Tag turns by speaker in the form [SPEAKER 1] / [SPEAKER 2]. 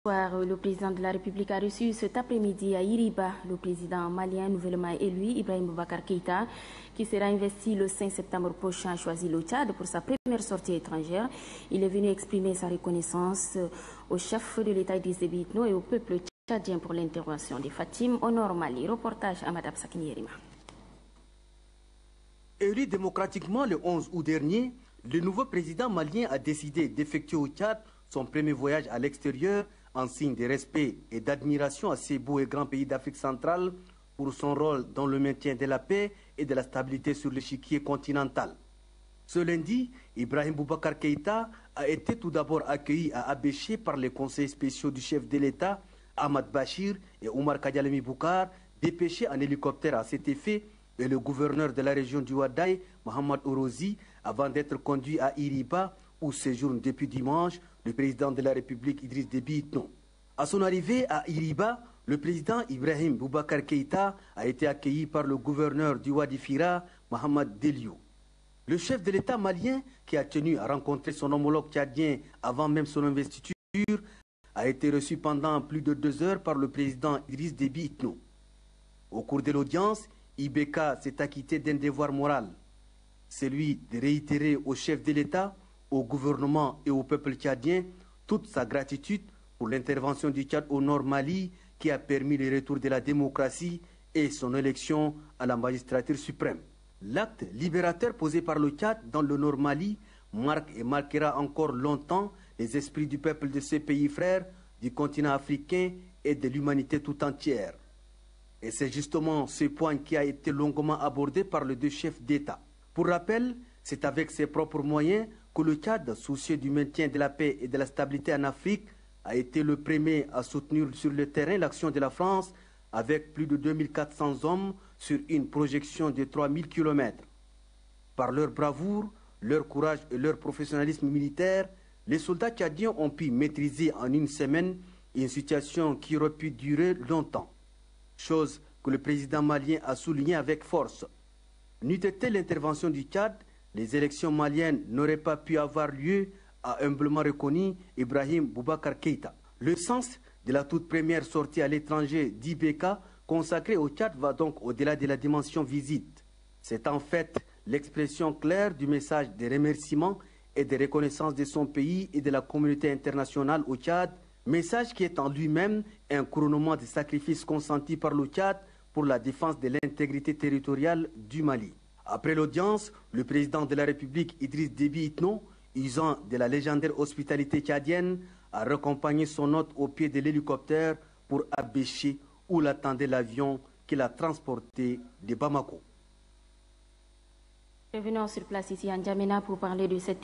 [SPEAKER 1] Le président de la République a reçu cet après-midi à Iriba le président malien nouvellement élu Ibrahim Boubacar Keïta, qui sera investi le 5 septembre prochain, a choisi le Tchad pour sa première sortie étrangère. Il est venu exprimer sa reconnaissance au chef de l'État Idriss Déby Itno et au peuple tchadien pour l'intervention des Fatim au Nord Mali. Reportage à Madame Sakini-Yerima.
[SPEAKER 2] Élu démocratiquement le 11 août dernier, le nouveau président malien a décidé d'effectuer au Tchad son premier voyage à l'extérieur en signe de respect et d'admiration à ces beaux et grands pays d'Afrique centrale pour son rôle dans le maintien de la paix et de la stabilité sur l'échiquier continental. Ce lundi, Ibrahim Boubacar Keïta a été tout d'abord accueilli à Abéché par les conseillers spéciaux du chef de l'État, Ahmad Bachir et Omar Kadialemi Boukar, dépêchés en hélicoptère à cet effet, et le gouverneur de la région du Ouadaï, Mohamed Orozi, avant d'être conduit à Iriba, où séjourne depuis dimanche le président de la République Idriss Déby Itno. À son arrivée à Iriba, le président Ibrahim Boubacar Keïta a été accueilli par le gouverneur du Wadi Fira, Mohamed Delio. Le chef de l'État malien, qui a tenu à rencontrer son homologue tchadien avant même son investiture, a été reçu pendant plus de 2 heures par le président Idriss Déby Itno. Au cours de l'audience, IBK s'est acquitté d'un devoir moral, celui de réitérer au chef de l'État, au gouvernement et au peuple tchadien toute sa gratitude pour l'intervention du Tchad au Nord Mali qui a permis le retour de la démocratie et son élection à la magistrature suprême. L'acte libérateur posé par le Tchad dans le Nord Mali marque et marquera encore longtemps les esprits du peuple de ces pays frères, du continent africain et de l'humanité tout entière. Et c'est justement ce point qui a été longuement abordé par les 2 chefs d'État. Pour rappel, c'est avec ses propres moyens que le Tchad, soucieux du maintien de la paix et de la stabilité en Afrique, a été le premier à soutenir sur le terrain l'action de la France avec plus de 2400 hommes sur une projection de 3000 km. Par leur bravoure, leur courage et leur professionnalisme militaire, les soldats tchadiens ont pu maîtriser en une semaine une situation qui aurait pu durer longtemps. Chose que le président malien a souligné avec force. N'eût été l'intervention du Tchad, les élections maliennes n'auraient pas pu avoir lieu, a humblement reconnu Ibrahim Boubacar Keïta. Le sens de la toute première sortie à l'étranger d'IBK consacrée au Tchad va donc au-delà de la dimension visite. C'est en fait l'expression claire du message de remerciement et de reconnaissance de son pays et de la communauté internationale au Tchad, message qui est en lui-même un couronnement de sacrifices consentis par le Tchad pour la défense de l'intégrité territoriale du Mali. Après l'audience, le président de la République Idriss Déby Itno, usant de la légendaire hospitalité tchadienne, a raccompagné son hôte au pied de l'hélicoptère pour Abéché, où l'attendait l'avion qui l'a transporté de Bamako.
[SPEAKER 1] Revenons sur place ici en N'Djamena pour parler de cette